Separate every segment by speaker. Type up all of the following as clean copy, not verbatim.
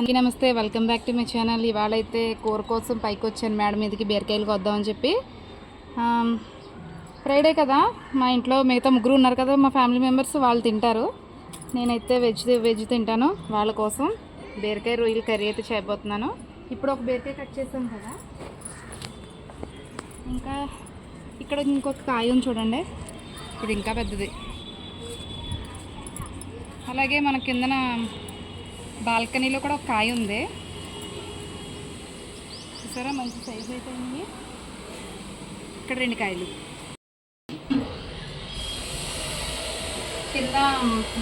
Speaker 1: అందరికీ నమస్తే, welcome back to my channel. ఇవాళ అయితే కూర కోసం పైకి వచ్చాను మేడం మీదకి, బీరకాయలు కొద్దామని చెప్పి. ఫ్రైడే కదా, మా ఇంట్లో మిగతా ముగ్గురు ఉన్నారు కదా మా ఫ్యామిలీ మెంబర్స్, వాళ్ళు తింటారు. నేనైతే వెజ్ తింటాను. వాళ్ళ కోసం బీరకాయ రొయ్యలు కర్రీ అయితే చేయబోతున్నాను. ఇప్పుడు ఒక బీరకాయ కట్ చేసాం కదా, ఇంకా ఇక్కడ ఇంకొక కాయ ఉంది చూడండి, ఇది ఇంకా పెద్దది. అలాగే మన కిందన బాల్కనీలో కూడా ఒక కాయ ఉంది చూసారా, మంచి సైజు అయితే ఉంది. ఇక్కడ 2 కాయలు కింద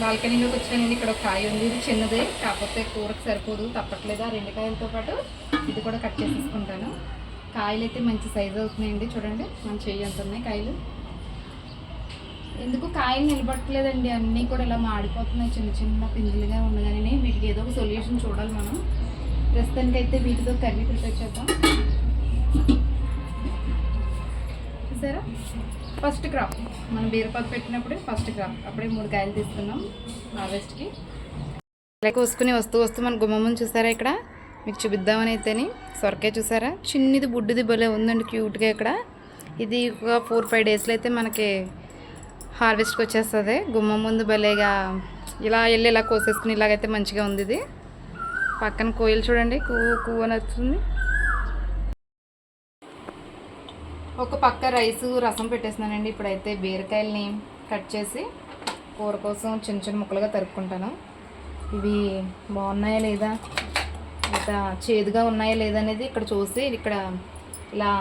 Speaker 1: బాల్కనీలోకి వచ్చానండి. ఇక్కడ ఒక కాయ ఉంది, ఇది చిన్నదే, కాకపోతే కూరకు సరిపోదు, తప్పట్లేదు. ఆ 2 కాయలతో పాటు ఇది కూడా కట్ చేసేసుకుంటాను. కాయలు అయితే మంచి సైజు అవుతున్నాయండి, చూడండి మన చెయ్యి అంత ఉన్నాయి కాయలు. ఎందుకు కాయలు నిలబట్టలేదండి, అన్నీ కూడా ఇలా మాడిపోతున్నాయి, చిన్న చిన్న పిందులుగా ఉండగానే. వీటికి ఏదో ఒక సొల్యూషన్ చూడాలి మనం. ప్రస్తుతానికి అయితే వీటితో కర్రీ ప్రిపేర్ చేద్దాం. చూసారా, ఫస్ట్ క్రాప్ మనం బీరపాకు పెట్టినప్పుడే ఫస్ట్ క్రాప్. అప్పుడే 3 కాయలు తీసుకున్నాం హార్వెస్ట్కి. ఇలా కోసుకుని వస్తూ మన గుమ్మమ్మని చూసారా, ఇక్కడ మీకు చూపిద్దామని అయితేని సొరకాయ చూసారా, చిన్నది బుడ్డిది భలే ఉందండి క్యూట్గా. ఇక్కడ ఇది ఒక 4-5 డేస్లో అయితే మనకి హార్వెస్ట్కి వచ్చేస్తుంది. గుమ్మం ముందు భలేగా ఇలా వెళ్ళి ఇలా కోసేసుకుని ఇలాగైతే మంచిగా ఉంది. ఇది పక్కన కోయలు చూడండి, కువ్వు అని వస్తుంది. ఒక పక్క రసం పెట్టేస్తున్నానండి. ఇప్పుడైతే బీరకాయలని కట్ చేసి కూర కోసం చిన్న చిన్న ముక్కలుగా తరుపుకుంటాను. ఇవి బాగున్నాయా లేదా, ఇంకా చేదుగా ఉన్నాయా లేదా అనేది ఇక్కడ చూసి ఇక్కడ ఇలా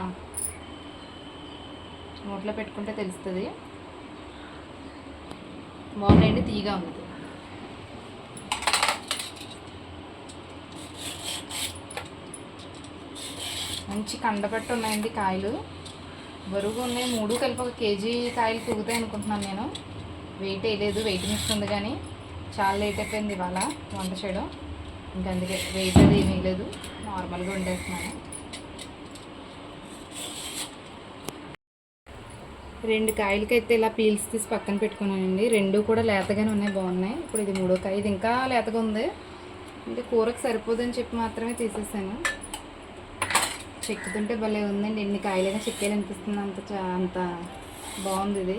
Speaker 1: నోట్లో పెట్టుకుంటే తెలుస్తుంది. బాగున్నాయండి, తీగా ఉంది. మంచి కండపెట్టు ఉన్నాయండి కాయలు, బరువుగా ఉన్నాయి. 3 కలిపి 1 కేజీ కాయలు తూగుతాయి అనుకుంటున్నాను నేను. వెయిట్ వేయలేదు, వెయిట్ మిస్తుంది, కానీ చాలా లేట్ అయిపోయింది ఇవాళ వంట చేయడం. ఇంకా అందుకే వెయిట్ అది ఏమీ లేదు, నార్మల్గా వండేస్తున్నాను. 2 కాయలకైతే ఇలా పీల్స్ తీసి పక్కన పెట్టుకున్నానండి. 2 కూడా లేతగానే ఉన్నాయి, బాగున్నాయి. ఇప్పుడు ఇది 3వ కాయ, ఇది ఇంకా లేతగా ఉంది. అంటే కూరకు సరిపోదని చెప్పి మాత్రమే తీసేసాను. చెక్కుతుంటే భలే ఉందండి, ఎన్ని కాయలైనా చెక్కేయాలి అనిపిస్తుంది, అంత బాగుంది ఇది.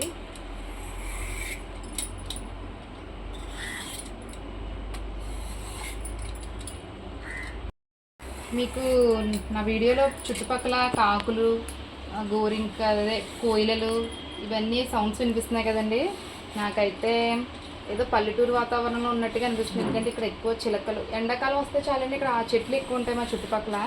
Speaker 1: మీకు నా వీడియోలో చుట్టుపక్కల కాకులు, గోరింక, అదే కోయిలలు, ఇవన్నీ సౌండ్స్ వినిపిస్తున్నాయి కదండి. నాకైతే ఏదో పల్లెటూరు వాతావరణంలో ఉన్నట్టుగా అనిపిస్తుంది. ఎందుకంటే ఇక్కడ ఎక్కువ చిలకలు, ఎండాకాలం వస్తే చాలండి, ఇక్కడ ఆ చెట్లు ఎక్కువ ఉంటాయి మా చుట్టుపక్కల.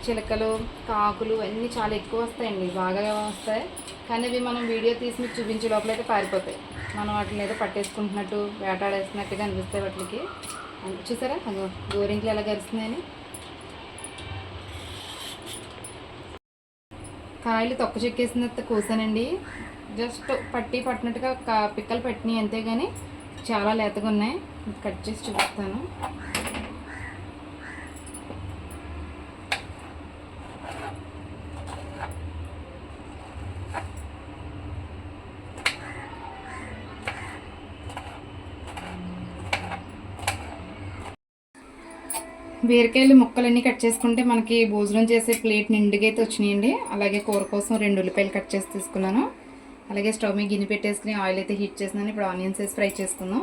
Speaker 1: చిలకలు, కాకులు అన్నీ చాలా ఎక్కువ వస్తాయండి, బాగా వస్తాయి. కానీ అవి మనం వీడియో తీసి మీకు చూపించే లోపలైతే పారిపోతాయి. మనం వాటిని ఏదో పట్టేసుకుంటున్నట్టు, వేటాడేస్తున్నట్టుగా అనిపిస్తాయి వాటికి. చూసారా గోరింకలు ఎలా గరుస్తున్నాయని. కాయలు తొక్క చెక్కేసినంత కోసానండి, జస్ట్ పట్టినట్టుగా పిక్కలు పట్టినాయి అంతేగాని చాలా లేతగా ఉన్నాయి. కట్ చేసి చూపిస్తాను. బీరకాయలు ముక్కలన్నీ కట్ చేసుకుంటే మనకి భోజనం చేసే ప్లేట్ నిండుగా అయితే వచ్చినాయండి. అలాగే కూర కోసం 2 ఉల్లిపాయలు కట్ చేసి తీసుకున్నాను. అలాగే స్టవ్ మీద గిన్నె పెట్టేసుకుని ఆయిల్ అయితే హీట్ చేస్తున్నాను. ఇప్పుడు ఆనియన్స్ వేసి ఫ్రై చేసుకుందాం.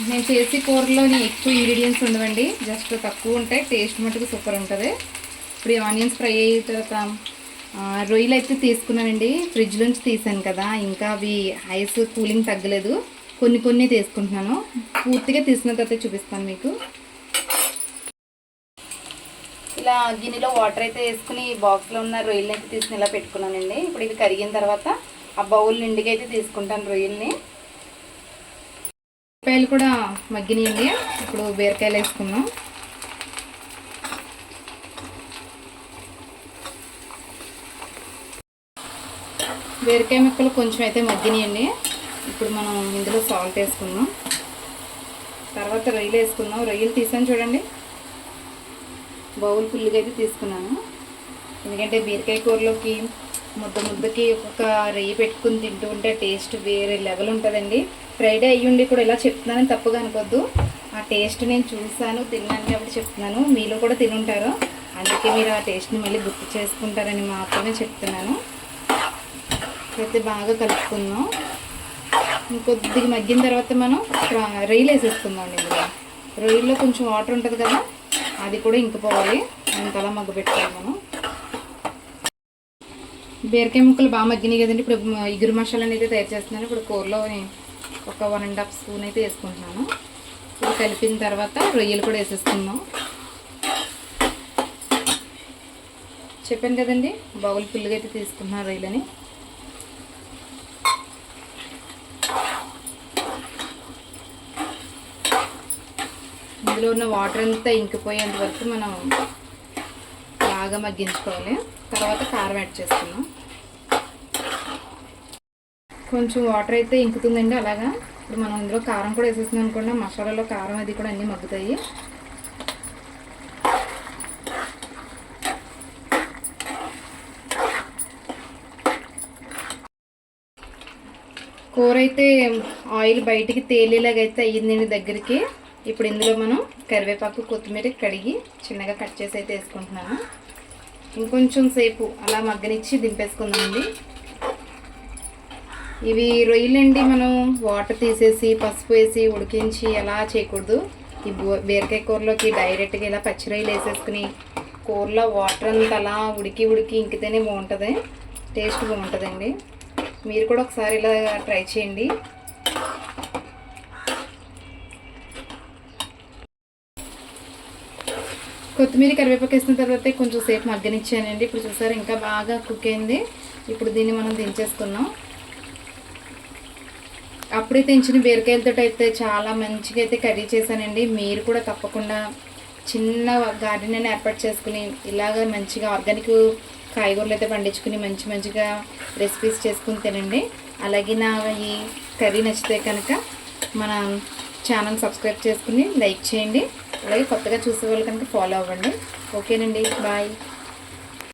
Speaker 1: నేను చేసే కూరలోని ఎక్కువ ఇంగ్రీడియంట్స్ ఉండవండి, జస్ట్ తక్కువ ఉంటాయి, టేస్ట్ మటుకు సూపర్ ఉంటుంది. ఇప్పుడు ఈ ఆనియన్స్ ఫ్రై అయిన తర్వాత రొయ్యలు అయితే తీసుకున్నానండి. ఫ్రిడ్జ్లోంచి తీసాను కదా, ఇంకా అవి ఐస్ కూలింగ్ తగ్గలేదు, కొన్ని తీసుకుంటున్నాను. పూర్తిగా తీసిన తర్వాత చూపిస్తాను మీకు. ఇలా గిన్నెలో వాటర్ అయితే వేసుకుని బాక్స్లో ఉన్న రొయ్యలు అయితే తీసుకుని ఇలా పెట్టుకున్నానండి. ఇప్పుడు ఇవి కరిగిన తర్వాత ఆ బౌల్ నిండుగా అయితే తీసుకుంటాను రొయ్యల్ని. బీరకాయలు కూడా మగ్గినాయండి. ఇప్పుడు బీరకాయలు వేసుకున్నాం. బీరకాయ ముక్కలు కొంచెం అయితే మగ్గినాయండి. ఇప్పుడు మనం ఇందులో సాల్ట్ వేసుకుందాం. తర్వాత రొయ్యలు వేసుకుందాం. రొయ్యలు తీసాను చూడండి, బౌల్ ఫుల్గా అయితే తీసుకున్నాను. ఎందుకంటే బీరకాయ కూరలోకి ముద్దకి ఒక్కొక్క రొయ్య పెట్టుకుని తింటూ ఉంటే టేస్ట్ వేరే లెవెల్ ఉంటుందండి. ఫ్రైడే అయ్యుండి కూడా ఇలా చెప్తున్నానని తప్పుగా అనుకోద్దు. ఆ టేస్ట్ నేను చూశాను, తిన్నాను కాబట్టి చెప్తున్నాను. మీలో కూడా తినుంటారు, అందుకే మీరు ఆ టేస్ట్ని మళ్ళీ గుర్తు చేసుకుంటారని మాత్రమే చెప్తున్నాను. అయితే బాగా కలుపుకుందాం. ఇంకొద్దిగా మగ్గిన తర్వాత మనం రొయ్యలు వేసేసుకుందాం అండి. ఇందులో రొయ్యల్లో కొంచెం వాటర్ ఉంటుంది కదా, అది కూడా ఇంకిపోవాలి. అంతలా మగ్గబెట్టుకోవాలి మనం. బీరకాయ ముక్కలు బాగా మగ్గినాయి కదండి. ఇప్పుడు ఇగురు మసాలాని అయితే తయారు చేస్తున్నాను. ఇప్పుడు కూరలో ఒక 1.5 స్పూన్ అయితే వేసుకుంటున్నాను. ఇది కలిపిన తర్వాత రొయ్యలు కూడా వేసేసుకుందాం. చెప్పాను కదండి, బౌల్ ఫుల్గా అయితే తీసుకుంటున్నాను రొయ్యలని. ఇందులో ఉన్న వాటర్ అంతా ఇంకిపోయేంత వరకు మనం బాగా మగ్గించుకోవాలి. తర్వాత కారం యాడ్ చేసుకున్నాం. కొంచెం వాటర్ అయితే ఇంకుతుందండి అలాగా. ఇప్పుడు మనం ఇందులో కారం కూడా వేసేస్తున్నాం అనుకోండి, మసాలాలో కారం అది కూడా అన్నీ మగ్గుతాయి. కూర అయితే ఆయిల్ బయటికి తేలేలాగైతే అయ్యిందండి దగ్గరికి. ఇప్పుడు ఇందులో మనం కరివేపాకు, కొత్తిమీర కడిగి చిన్నగా కట్ చేసి అయితే వేసుకుంటున్నాను. ఇంకొంచెం సేపు అలా మగ్గనిచ్చి దింపేసుకుందామండి. ఇవి రొయ్యలండి, మనం వాటర్ తీసేసి పసుపు వేసి ఉడికించి అలా చేయకూడదు. ఈ బీరకాయ కూరలోకి డైరెక్ట్గా ఇలా పచ్చి రొయ్యలు వేసేసుకుని కూరలో వాటర్ అంతా అలా ఉడికి ఇంకితేనే బాగుంటుంది, టేస్ట్ బాగుంటుందండి. మీరు కూడా ఒకసారి ఇలా ట్రై చేయండి. కొత్తిమీర కరివేపాకు వేసిన తర్వాత కొంచెం సేపు మగ్గనిచ్చానండి. ఇప్పుడు చూసారు ఇంకా బాగా కుక్ అయింది. ఇప్పుడు దీన్ని మనం దించేసుకుందాం. అప్పుడే తెంచిన బీరకాయలతో అయితే చాలా మంచిగా అయితే కర్రీ చేశానండి. మీరు కూడా తప్పకుండా చిన్న గార్డెన్ అని ఏర్పాటు చేసుకుని ఇలాగ మంచిగా ఆర్గానిక్ కాయగూరలు అయితే పండించుకుని మంచిగా రెసిపీస్ చేసుకుని తినండి. అలాగే నా ఈ కర్రీ నచ్చితే కనుక మన ఛానల్ సబ్స్క్రైబ్ చేసుకుని లైక్ చేయండి. అలాగే కొత్తగా చూసే వాళ్ళు కనుక ఫాలో అవ్వండి. ఓకేనండి, బాయ్.